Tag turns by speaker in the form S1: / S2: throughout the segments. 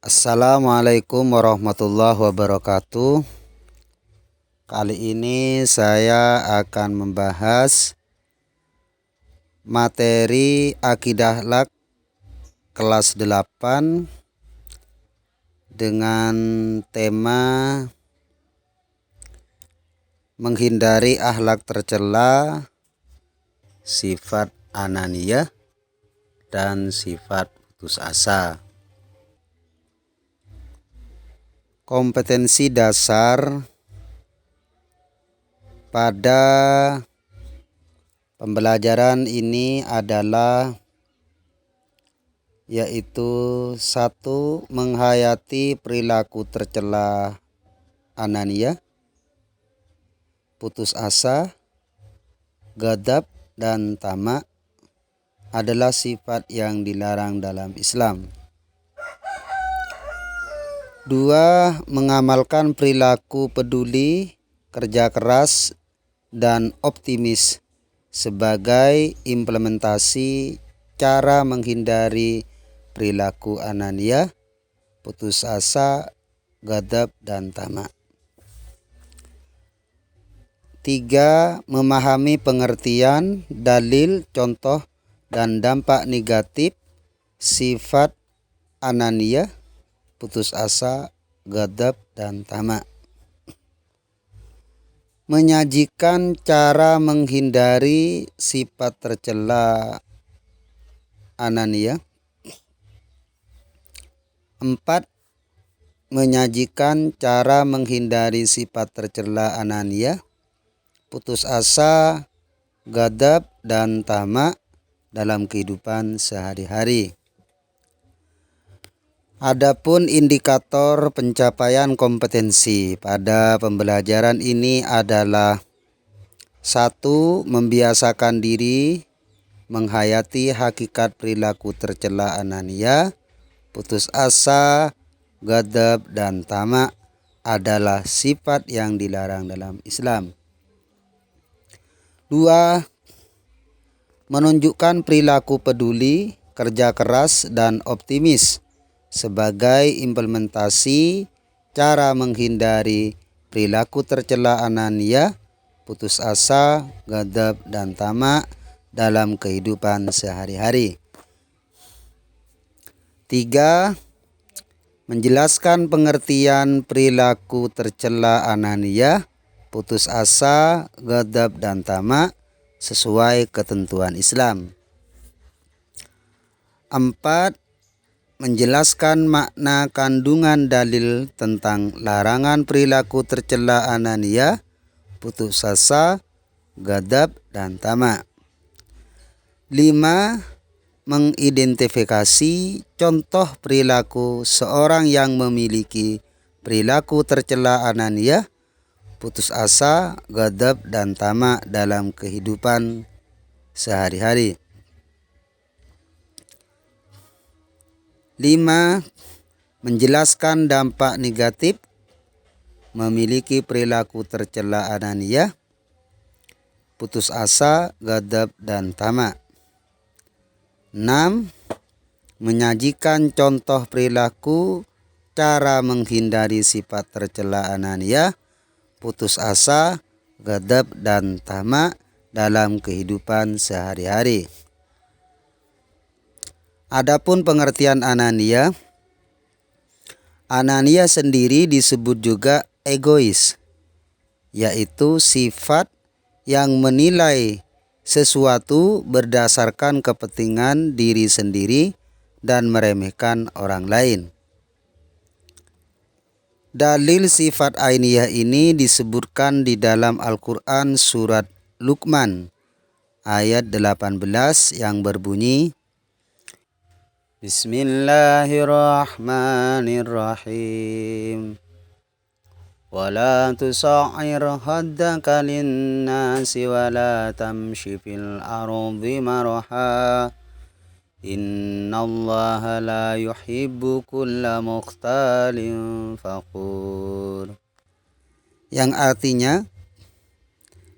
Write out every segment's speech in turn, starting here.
S1: Assalamualaikum warahmatullahi wabarakatuh. Kali ini saya akan membahas materi akidah akhlak kelas 8 dengan tema menghindari akhlak tercela, sifat ananiyah dan sifat putus asa. Kompetensi dasar pada pembelajaran ini adalah yaitu 1. Menghayati perilaku tercela ananiyah, putus asa, ghadab dan tamak adalah sifat yang dilarang dalam Islam. 2. Mengamalkan perilaku peduli, kerja keras, dan optimis sebagai implementasi cara menghindari perilaku ananiyah, putus asa, ghadab, dan tamak. 3. Memahami pengertian, dalil, contoh, dan dampak negatif sifat ananiyah, putus asa, ghadab, dan tamak. Menyajikan cara menghindari sifat tercela ananiyah. 4. Menyajikan cara menghindari sifat tercela ananiyah, putus asa, ghadab, dan tamak dalam kehidupan sehari-hari. Adapun indikator pencapaian kompetensi pada pembelajaran ini adalah 1. Membiasakan diri menghayati hakikat perilaku tercela ananiyah, putus asa, ghadab, dan tamak adalah sifat yang dilarang dalam Islam. 2. Menunjukkan perilaku peduli, kerja keras, dan optimis sebagai implementasi cara menghindari perilaku tercela ananiyah, putus asa, ghadab, dan tamak dalam kehidupan sehari-hari. 3. Menjelaskan pengertian perilaku tercela ananiyah, putus asa, ghadab, dan tamak sesuai ketentuan Islam. 4. Menjelaskan makna kandungan dalil tentang larangan perilaku tercela ananiyah, putus asa, ghadab, dan tamak. 5. Mengidentifikasi contoh perilaku seorang yang memiliki perilaku tercela ananiyah, putus asa, ghadab, dan tamak dalam kehidupan sehari-hari. 5. Menjelaskan dampak negatif memiliki perilaku tercela ananiyah, putus asa, ghadab, dan tamak. 6. Menyajikan contoh perilaku cara menghindari sifat tercela ananiyah, putus asa, ghadab, dan tamak dalam kehidupan sehari-hari. Adapun pengertian ananiyah, ananiyah sendiri disebut juga egois, yaitu sifat yang menilai sesuatu berdasarkan kepentingan diri sendiri dan meremehkan orang lain. Dalil sifat ainiyah ini disebutkan di dalam Al-Quran surat Luqman ayat 18 yang berbunyi, Bismillahirrahmanirrahim. Wala tusa'ir haddaka linnasi wala tamshi fil ardi maraha. Innallaha la yuhibbu kulla mukhtalin fakhur. Yang artinya,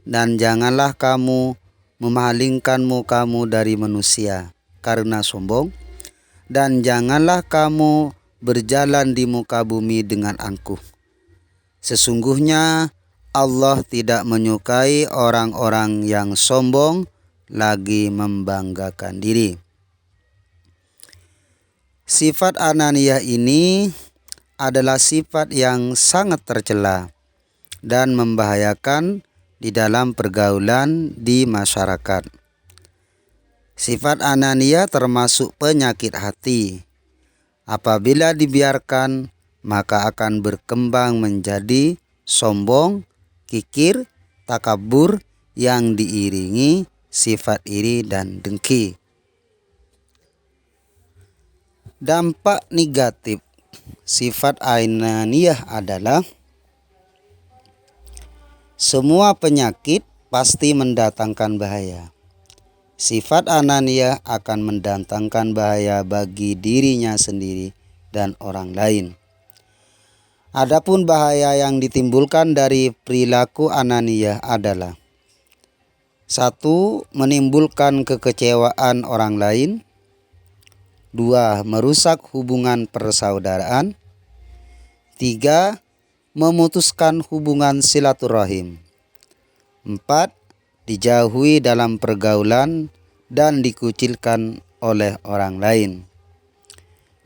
S1: dan janganlah kamu memalingkan mukamu dari manusia karena sombong, dan janganlah kamu berjalan di muka bumi dengan angkuh. Sesungguhnya Allah tidak menyukai orang-orang yang sombong lagi membanggakan diri. Sifat ananiyah ini adalah sifat yang sangat tercela dan membahayakan di dalam pergaulan di masyarakat. Sifat ananiyah termasuk penyakit hati. Apabila dibiarkan, maka akan berkembang menjadi sombong, kikir, takabur yang diiringi sifat iri dan dengki. Dampak negatif sifat ananiyah adalah semua penyakit pasti mendatangkan bahaya. Sifat ananiyah akan mendatangkan bahaya bagi dirinya sendiri dan orang lain. Adapun bahaya yang ditimbulkan dari perilaku ananiyah adalah 1. Menimbulkan kekecewaan orang lain. 2. Merusak hubungan persaudaraan. 3. Memutuskan hubungan silaturahim. 4. Dijauhi dalam pergaulan dan dikucilkan oleh orang lain.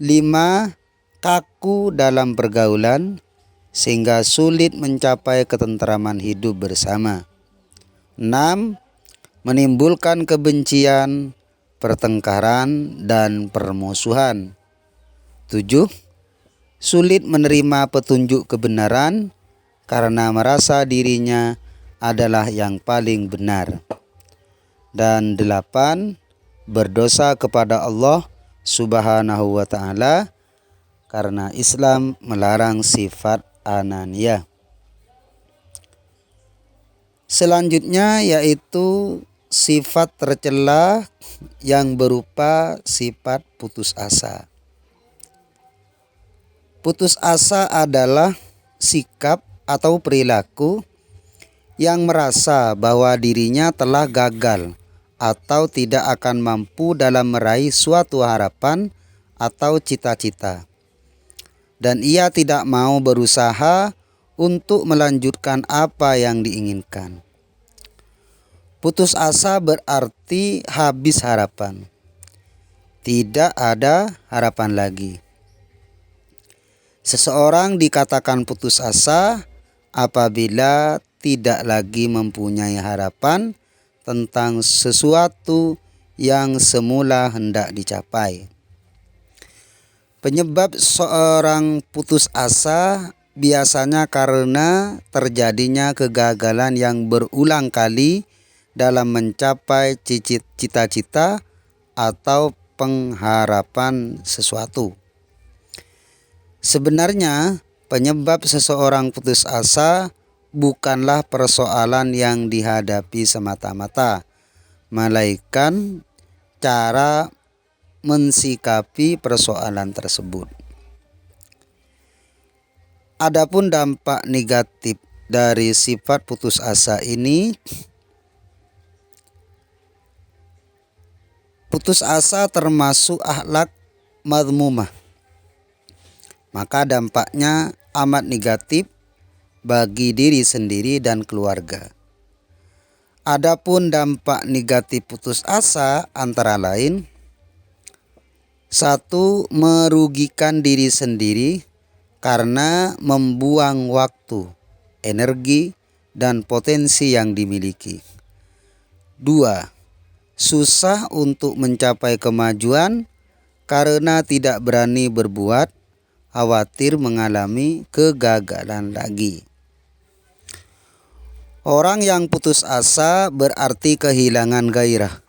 S1: 5. Kaku dalam pergaulan sehingga sulit mencapai ketentraman hidup bersama. 6. Menimbulkan kebencian, pertengkaran, dan permusuhan. 7. Sulit menerima petunjuk kebenaran karena merasa dirinya adalah yang paling benar. Dan 8. Berdosa kepada Allah Subhanahu wa ta'ala karena Islam melarang sifat ananiyah. Selanjutnya yaitu sifat tercela yang berupa sifat putus asa. Putus asa adalah sikap atau perilaku yang merasa bahwa dirinya telah gagal atau tidak akan mampu dalam meraih suatu harapan atau cita-cita, dan ia tidak mau berusaha untuk melanjutkan apa yang diinginkan. Putus asa berarti habis harapan. Tidak ada harapan lagi. Seseorang dikatakan putus asa apabila tidak lagi mempunyai harapan tentang sesuatu yang semula hendak dicapai. Penyebab seorang putus asa biasanya karena terjadinya kegagalan yang berulang kali dalam mencapai cita-cita atau pengharapan sesuatu. Sebenarnya penyebab seseorang putus asa bukanlah persoalan yang dihadapi semata-mata, melainkan cara mensikapi persoalan tersebut. Adapun dampak negatif dari sifat putus asa ini, putus asa termasuk akhlak madmumah. Maka dampaknya amat negatif bagi diri sendiri dan keluarga. Adapun dampak negatif putus asa antara lain: 1. Merugikan diri sendiri karena membuang waktu, energi, dan potensi yang dimiliki. 2. Susah untuk mencapai kemajuan karena tidak berani berbuat, khawatir mengalami kegagalan lagi. Orang yang putus asa berarti kehilangan gairah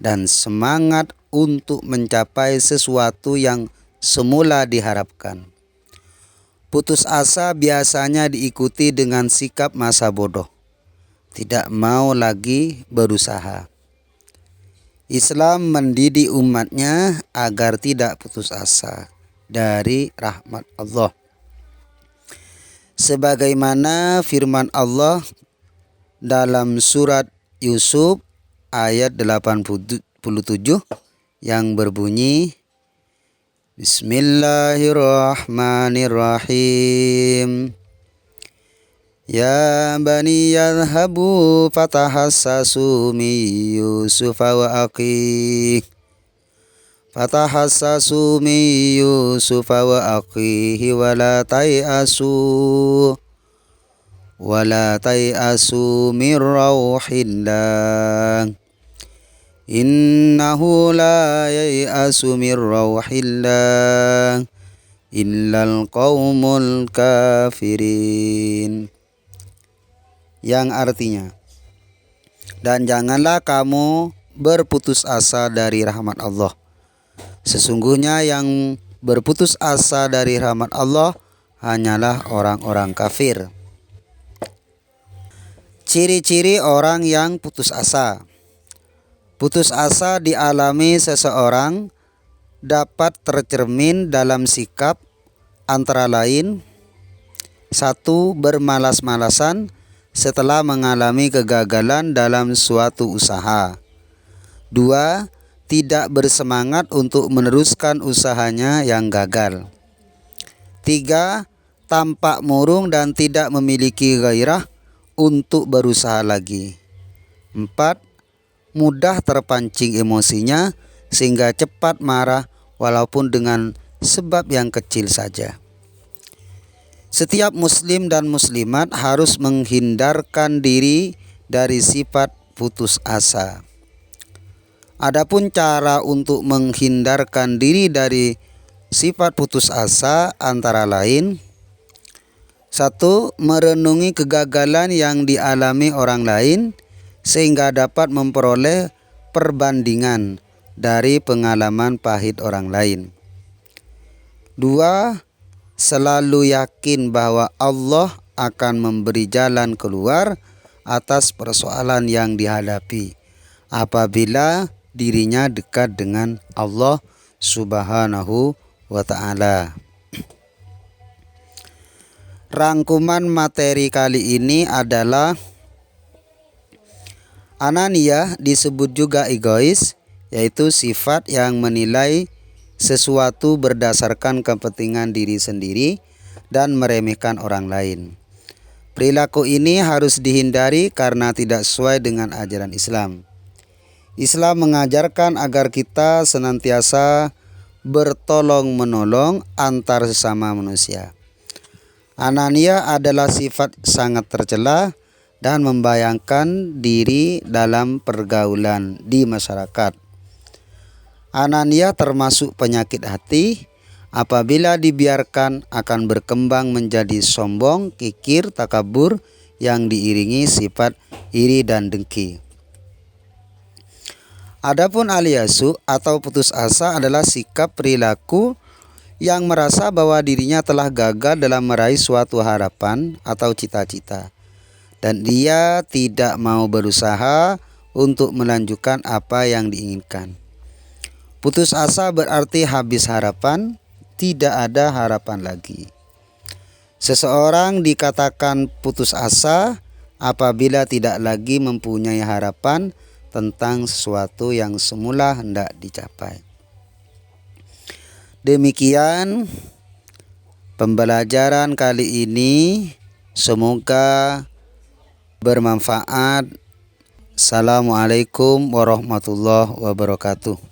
S1: dan semangat untuk mencapai sesuatu yang semula diharapkan. Putus asa biasanya diikuti dengan sikap masa bodoh, tidak mau lagi berusaha. Islam mendidik umatnya agar tidak putus asa dari rahmat Allah. Sebagaimana firman Allah dalam surat Yusuf ayat 87 yang berbunyi, Bismillahirrahmanirrahim. Ya bani yadhhabu fatahassasu min Yusufa wa akhihi wa la tai'asu min rauhillah. Innahu la yai'asu min rauhillah illal qaumul kafirin. Yang artinya, dan janganlah kamu berputus asa dari rahmat Allah. Sesungguhnya yang berputus asa dari rahmat Allah hanyalah orang-orang kafir. Ciri-ciri orang yang putus asa. Putus asa dialami seseorang dapat tercermin dalam sikap antara lain: 1. Bermalas-malasan setelah mengalami kegagalan dalam suatu usaha. 2. Tidak bersemangat untuk meneruskan usahanya yang gagal. 3. Tampak murung dan tidak memiliki gairah untuk berusaha lagi. 4. Mudah terpancing emosinya sehingga cepat marah walaupun dengan sebab yang kecil saja. Setiap muslim dan muslimat harus menghindarkan diri dari sifat putus asa. Adapun cara untuk menghindarkan diri dari sifat putus asa antara lain: 1. Merenungi kegagalan yang dialami orang lain sehingga dapat memperoleh perbandingan dari pengalaman pahit orang lain. 2. Selalu yakin bahwa Allah akan memberi jalan keluar atas persoalan yang dihadapi apabila dirinya dekat dengan Allah Subhanahu wa ta'ala. Rangkuman materi kali ini adalah ananiyah disebut juga egois, yaitu sifat yang menilai sesuatu berdasarkan kepentingan diri sendiri dan meremehkan orang lain. Perilaku ini harus dihindari karena tidak sesuai dengan ajaran Islam. Islam mengajarkan agar kita senantiasa bertolong-menolong antar sesama manusia. Ananiyah adalah sifat sangat tercela dan membayangkan diri dalam pergaulan di masyarakat. Ananiyah termasuk penyakit hati. Apabila dibiarkan akan berkembang menjadi sombong, kikir, takabur yang diiringi sifat iri dan dengki. Adapun al-yasu atau putus asa adalah sikap perilaku yang merasa bahwa dirinya telah gagal dalam meraih suatu harapan atau cita-cita, dan dia tidak mau berusaha untuk melanjutkan apa yang diinginkan. Putus asa berarti habis harapan, tidak ada harapan lagi. Seseorang dikatakan putus asa apabila tidak lagi mempunyai harapan tentang sesuatu yang semula hendak dicapai. Demikian pembelajaran kali ini, semoga bermanfaat. Assalamualaikum warahmatullahi wabarakatuh.